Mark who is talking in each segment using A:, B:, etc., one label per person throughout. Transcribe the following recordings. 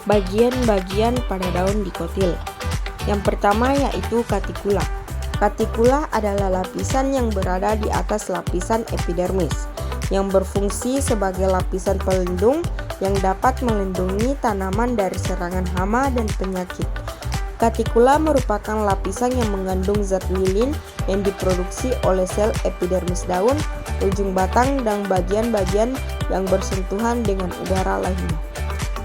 A: bagian-bagian pada daun dikotil. Yang pertama yaitu cuticula. Cuticula adalah lapisan yang berada di atas lapisan epidermis, yang berfungsi sebagai lapisan pelindung yang dapat melindungi tanaman dari serangan hama dan penyakit. Cuticula merupakan lapisan yang mengandung zat lilin yang diproduksi oleh sel epidermis daun, ujung batang, dan bagian-bagian yang bersentuhan dengan udara lainnya.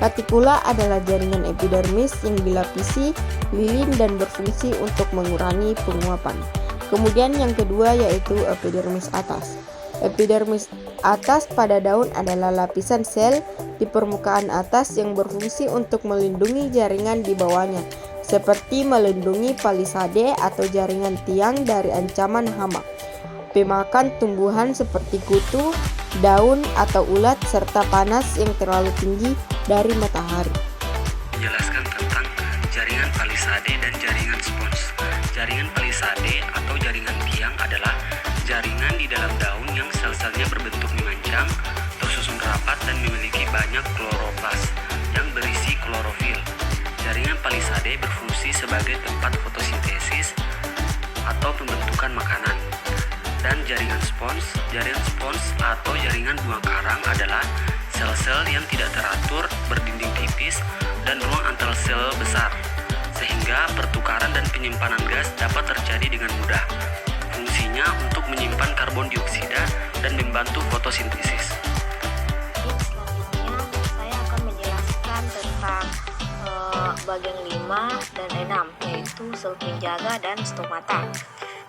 A: Cuticula adalah jaringan epidermis yang dilapisi lilin dan berfungsi untuk mengurangi penguapan. Kemudian yang kedua yaitu epidermis atas. Epidermis atas pada daun adalah lapisan sel di permukaan atas yang berfungsi untuk melindungi jaringan di bawahnya, seperti melindungi palisade atau jaringan tiang dari ancaman hama, pemakan tumbuhan seperti kutu, daun atau ulat, serta panas yang terlalu tinggi dari matahari.
B: Menjelaskan tentang jaringan palisade dan jaringan spons. Jaringan palisade atau jaringan tiang adalah jaringan di dalam daun yang sel-selnya berbentuk memanjang, tersusun rapat dan memiliki banyak kloroplas yang berisi klorofil. Jaringan palisade berfungsi sebagai tempat fotosintesis atau pembentukan makanan. Dan jaringan spons atau jaringan bunga karang adalah sel-sel yang tidak teratur, berdinding tipis, dan ruang antar sel besar, sehingga pertukaran dan penyimpanan gas dapat terjadi dengan mudah. Fungsinya untuk menyimpan karbon dioksida dan membantu fotosintesis.
C: Selanjutnya saya akan menjelaskan tentang bagian 5 dan 6, yaitu sel penjaga dan stomata.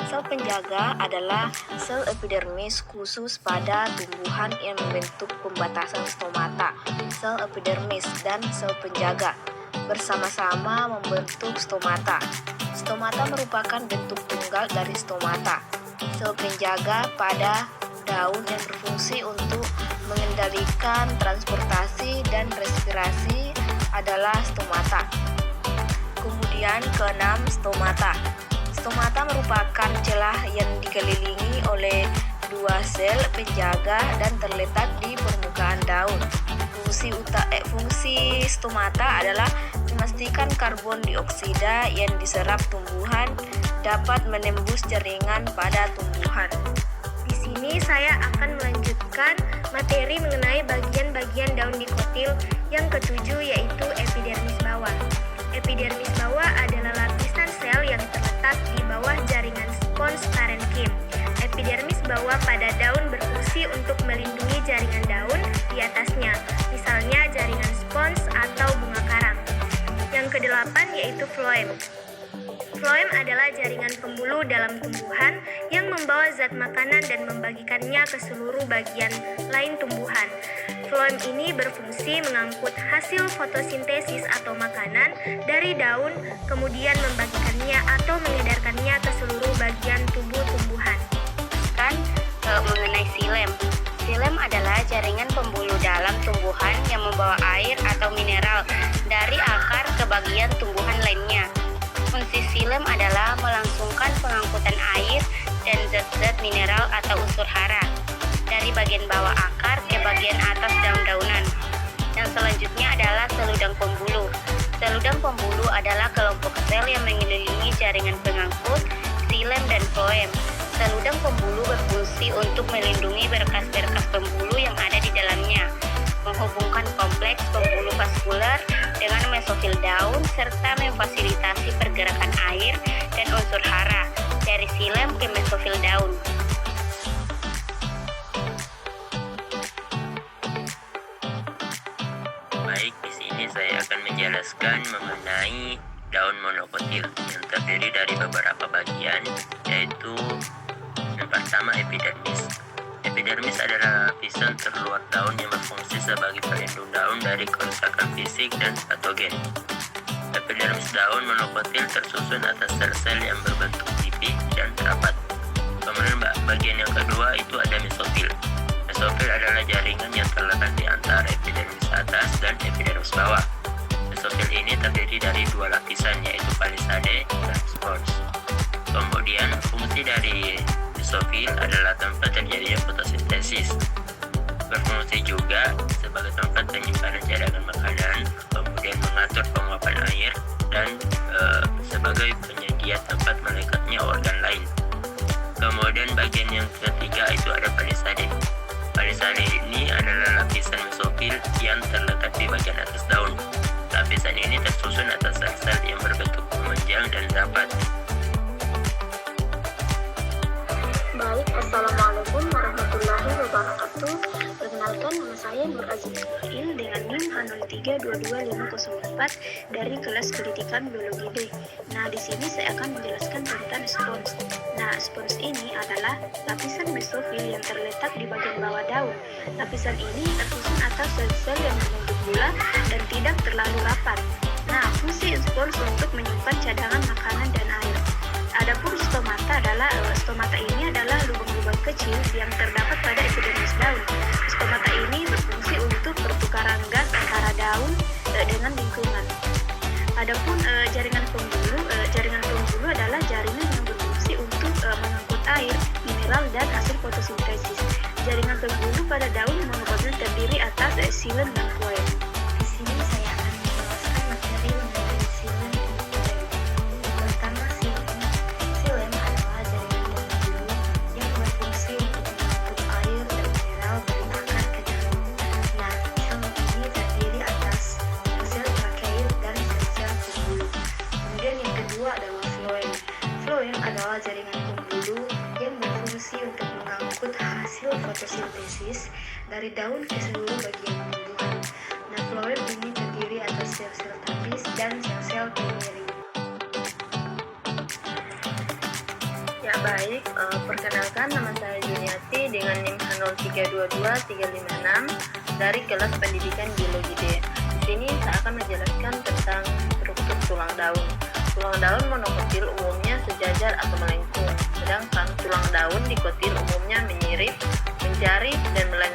C: Sel penjaga adalah sel epidermis khusus pada tumbuhan yang membentuk pembatasan stomata. Sel epidermis dan sel penjaga bersama-sama membentuk stomata. Stomata merupakan bentuk tunggal dari stomata. Sel penjaga pada daun yang berfungsi untuk mengendalikan transportasi dan respirasi adalah stomata. Kemudian keenam, stomata. Stomata merupakan celah yang dikelilingi oleh dua sel penjaga dan terletak di permukaan daun. Fungsi stomata adalah memastikan karbon dioksida yang diserap tumbuhan dapat menembus jaringan pada tumbuhan. Di sini saya akan melanjutkan materi mengenai bagian-bagian daun dikotil yang ketujuh, yaitu epidermis bawah. Epidermis bawah adalah lapisan sel yang terletak di bawah jaringan spons parenkim. Epidermis bawah pada daun berfungsi untuk melindungi jaringan daun di atasnya, misalnya jaringan spons atau bunga karang. Yang kedelapan yaitu floem. Floem adalah jaringan pembuluh dalam tumbuhan yang membawa zat makanan dan membagikannya ke seluruh bagian lain tumbuhan. Floem ini berfungsi mengangkut hasil fotosintesis atau makanan dari daun, kemudian membagikannya atau mengedarkannya ke seluruh bagian tubuh tumbuhan.
D: Mengenai xilem. Xilem adalah jaringan pembuluh dalam tumbuhan yang membawa air atau mineral dari akar ke bagian tumbuhan lainnya. Fungsi xilem adalah melangsungkan pengangkutan air dan zat-zat mineral atau unsur hara dari bagian bawah akar ke bagian atas daun-daunan. Yang selanjutnya adalah seludang pembuluh. Seludang pembuluh adalah kelompok sel yang mengelilingi jaringan pengangkut xilem dan floem. Seludang pembuluh berfungsi untuk melindungi berkas-berkas pembuluh yang ada di dalamnya, menghubungkan kompleks pembuluh vaskular dengan mesofil daun, serta memfasilitasi pergerakan air dan unsur hara dari xilem ke mesofil daun.
E: Baik, di sini saya akan menjelaskan mengenai daun monokotil yang terdiri dari beberapa bagian, yaitu yang pertama epidermis. Epidermis adalah lapisan terluar daun yang berfungsi sebagai pelindung daun dari kerusakan fisik dan patogen. Epidermis daun monokotil tersusun atas sel-sel yang berbentuk tipis dan rapat. Kemudian bagian yang kedua itu ada mesofil. Mesofil adalah jaringan yang terletak di antara epidermis atas dan epidermis bawah. Mesofil ini terdiri dari dua lapisan, yaitu palisade dan spons. Kemudian fungsi dari mesofil adalah tempat terjadinya fotosintesis. Berfungsi juga sebagai tempat penyimpanan cadangan makanan, kemudian mengatur ini tersusun atas sel-sel yang berbentuk memanjang dan rapat.
F: Baik, Assalamualaikum warahmatullahi wabarakatuh. Perkenalkan, nama saya Nur Aziz Ismail dengan NIM H0322504 dari kelas pendidikan biologi D. Nah, di sini saya akan menjelaskan tentang spons. Nah, spons ini adalah lapisan mesofil yang terletak di bagian bawah daun. Lapisan ini tersusun atas sel-sel yang membentuk bola dan tidak terlalu rapat. Nah, fungsi spons untuk menyimpan cadangan makanan dan air. Adapun stomata ini adalah lubang-lubang kecil yang terdapat pada epidermis daun. Stomata ini berfungsi untuk pertukaran gas antara daun dengan lingkungan. Adapun jaringan pembuluh adalah jaringan yang berfungsi untuk mengangkut air, mineral, dan hasil fotosintesis. Jaringan pembuluh pada daun monokotil terdiri atas xilem dan floem.
C: Di sini saya akan menjelaskan materi mengenai xilem dan floem. Pertama, xilem adalah jaringan pembuluh yang berfungsi untuk mengangkut air dan mineral dari akar ke daun. Nah, xilem ini terdiri atas sel trakeid dan sel pembuluh. Kemudian yang kedua adalah floem. Floem adalah jaringan pembuluh yang berfungsi untuk mengangkut hasil fotosintesis dari daun ke seluruh bagian tumbuhan. Nah, floem ini terdiri atas sel-sel tapis dan sel-sel pengiring.
G: Ya baik, perkenalkan nama saya Juniati dengan NIM H0322356 dari kelas pendidikan biologi D. Di sini saya akan menjelaskan tentang struktur tulang daun. Tulang daun monokotil umumnya sejajar atau melengkung, sedangkan tulang daun dikotil umumnya menyirip, menjari, dan melengkung.